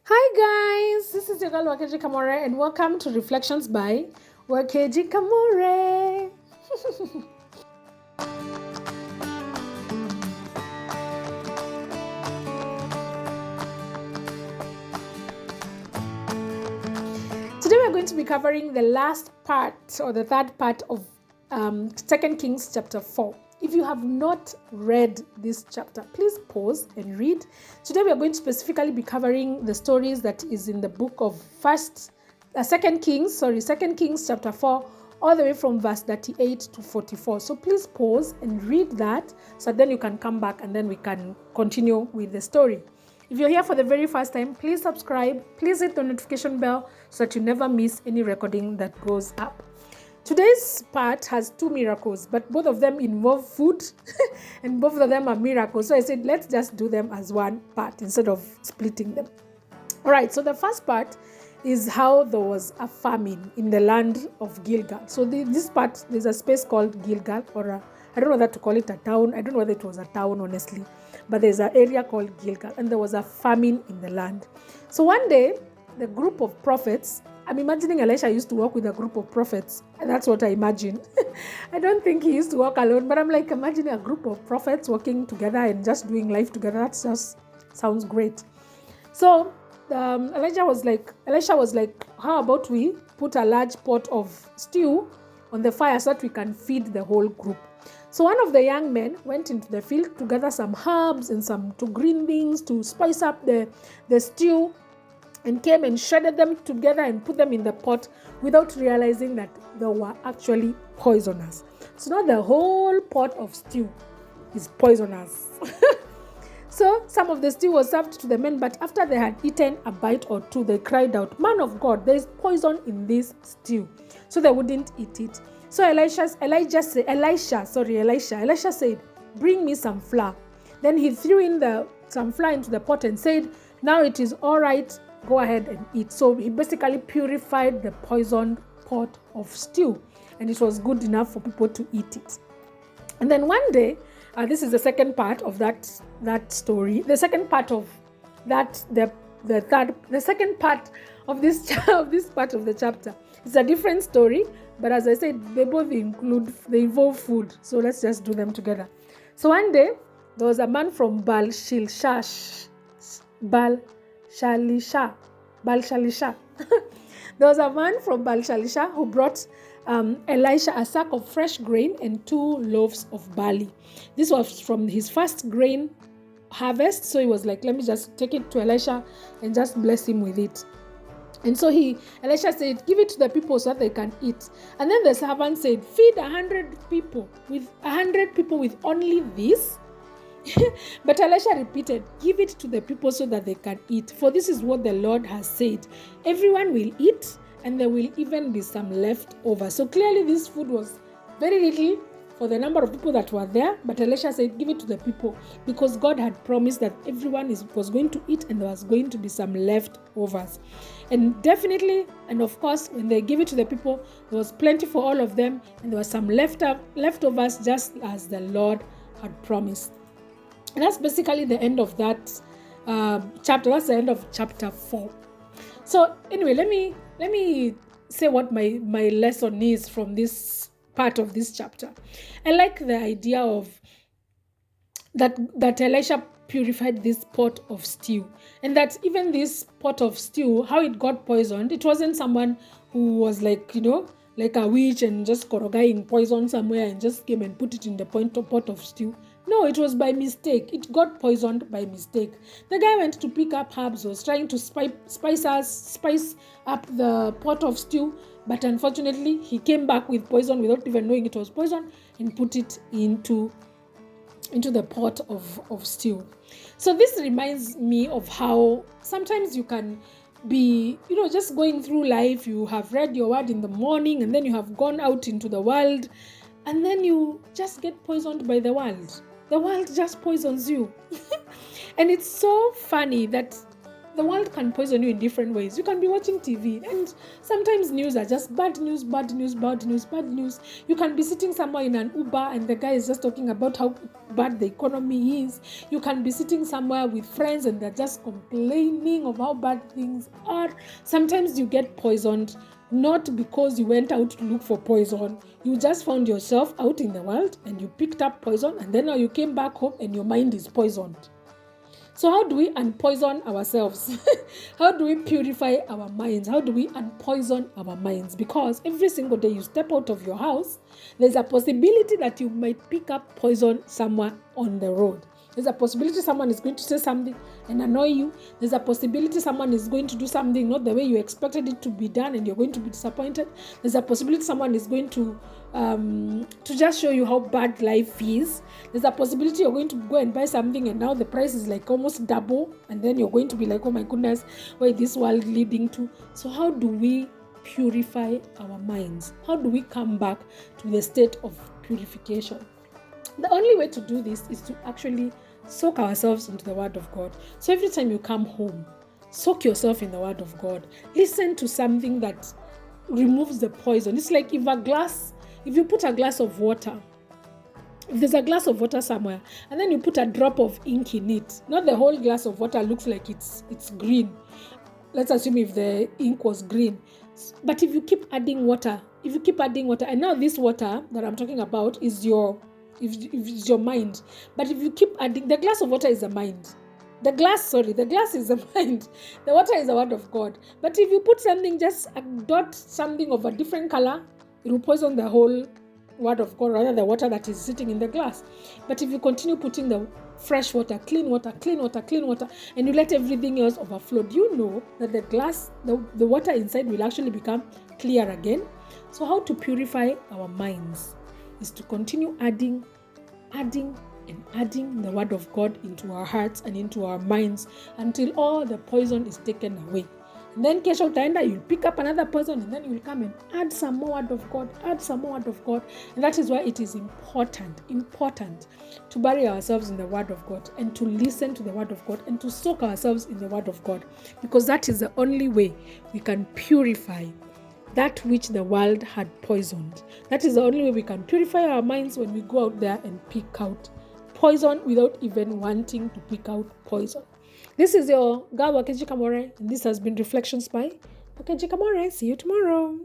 Hi guys, this is your girl Wakeji Kamore and welcome to Reflections by Wakeji Kamore. Today we're going to be covering the last part or the third part of 2 Kings chapter 4. If you have not read this chapter, please pause and read. Today we are going to specifically be covering the stories that is in the book of Second Kings chapter 4, all the way from verse 38 to 44. So please pause and read that so then you can come back and then we can continue with the story. If you're here for the very first time, please subscribe. Please hit the notification bell so that you never miss any recording that goes up. Today's part has two miracles, but both of them involve food and both of them are miracles. So I said, let's just do them as one part instead of splitting them. All right, so the first part is how there was a famine in the land of Gilgal. So this part, there's a space called Gilgal, I don't know whether to call it a town. I don't know whether it was a town, honestly. But there's an area called Gilgal, and there was a famine in the land. So one day, the group of prophets, I'm imagining Elisha used to work with a group of prophets. And that's what I imagine. I don't think he used to work alone, but I'm like imagining a group of prophets working together and just doing life together. That just sounds great. So Elisha was like, how about we put a large pot of stew on the fire so that we can feed the whole group. So one of the young men went into the field to gather some herbs and some green things to spice up the stew, and came and shredded them together and put them in the pot without realizing that they were actually poisonous. So now the whole pot of stew is poisonous. So some of the stew was served to the men, but after they had eaten a bite or two, they cried out, "Man of God, there is poison in this stew." So they wouldn't eat it. So Elisha said, "Bring me some flour." Then he threw in some flour into the pot and said, "Now it is all right, go ahead and eat." So he basically purified the poisoned pot of stew, and it was good enough for people to eat it. And then one day, this is the second part of that story. The second part of that, the second part of this part of the chapter. It's a different story, but as I said, they involve food. So let's just do them together. So one day, there was a man from Baal Shalisha. There was a man from Baal Shalisha who brought Elisha a sack of fresh grain and 2 loaves of barley. This was from his first grain harvest. So he was like, let me just take it to Elisha and just bless him with it. And so Elisha said, give it to the people so that they can eat. And then the servant said, feed 100 people with only this. But Elisha repeated, give it to the people so that they can eat. For this is what the Lord has said. Everyone will eat, and there will even be some left over. So clearly this food was very little for the number of people that were there. But Elisha said, give it to the people, because God had promised that everyone was going to eat and there was going to be some leftovers. And definitely, and of course, when they give it to the people, there was plenty for all of them, and there was some leftovers just as the Lord had promised. And that's basically the end of that chapter. That's the end of chapter 4. So anyway, let me say what my lesson is from this part of this chapter. I like the idea of that Elisha purified this pot of stew, and that even this pot of stew, how it got poisoned, it wasn't someone who was like a witch and just korogaing poison somewhere and just came and put it in the pot of stew. No, it was by mistake. It got poisoned by mistake. The guy went to pick up herbs, was trying to spice up the pot of stew, but unfortunately he came back with poison without even knowing it was poison and put it into the pot of stew. So this reminds me of how sometimes you can be, just going through life. You have read your word in the morning and then you have gone out into the world and then you just get poisoned by the world. The world just poisons you. And it's so funny that The world can poison you in different ways. You can be watching TV and sometimes news are just bad news, bad news, bad news, bad news. You can be sitting somewhere in an Uber and the guy is just talking about how bad the economy is. You can be sitting somewhere with friends and they're just complaining of how bad things are. Sometimes you get poisoned, not because you went out to look for poison. You just found yourself out in the world and you picked up poison, and then now you came back home and your mind is poisoned. So how do we unpoison ourselves? How do we purify our minds? How do we unpoison our minds? Because every single day you step out of your house, there's a possibility that you might pick up poison somewhere on the road. There's a possibility someone is going to say something and annoy you. There's a possibility someone is going to do something not the way you expected it to be done and you're going to be disappointed. There's a possibility someone is going to just show you how bad life is. There's a possibility you're going to go and buy something and now the price is like almost double, and then you're going to be like, oh my goodness, where is this world leading to? So how do we purify our minds? How do we come back to the state of purification? The only way to do this is to actually soak ourselves into the Word of God. So every time you come home, soak yourself in the Word of God. Listen to something that removes the poison. It's like if you put a glass of water, if there's a glass of water somewhere, and then you put a drop of ink in it, not the whole glass of water looks like it's green. Let's assume if the ink was green. But if you keep adding water, and now this water that I'm talking about is your mind. But if you keep adding, the glass of water is the mind. The glass is the mind. The water is the Word of God. But if you put something, just a dot something of a different color, it will poison the whole Word of God, rather the water that is sitting in the glass. But if you continue putting the fresh water, clean water, and you let everything else overflow, do you know that the glass, the water inside will actually become clear again? So how to purify our minds is to continue adding the Word of God into our hearts and into our minds until all the poison is taken away. And then kesho utaenda, you'll pick up another poison, and then you'll come and add some more Word of God. And that is why it is important to bury ourselves in the Word of God and to listen to the Word of God and to soak ourselves in the Word of God, because that is the only way we can purify that which the world had poisoned. That is the only way we can purify our minds when we go out there and pick out poison without even wanting to pick out poison. This is your girl, Wakeji Kamore, and this has been Reflections by Wakeji Kamore. See you tomorrow.